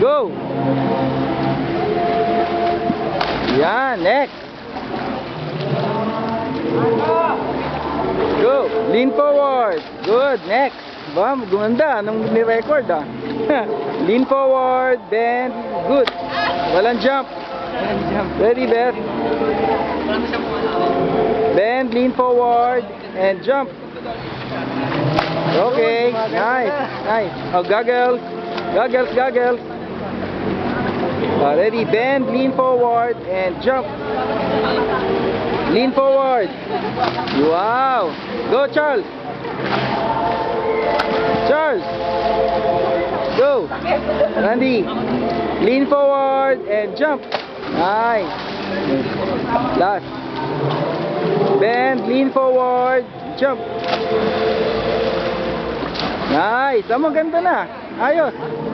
Go! Yan, next. Go! Lean forward. Good, next. Ba, gumanda. Anong ni-record ah? Lean forward, bend. Good. Walang jump. Ready, Beth? Bend, lean forward, and jump. Okay, nice, nice. Oh, goggles. Goggles, goggles. Ready, bend, lean forward, and jump. Lean forward. Wow. Go, Charles. Charles. Go. Randy. Lean forward and jump. Nice. Last. Bend, lean forward, jump. Nice. Ganda na. Ayos.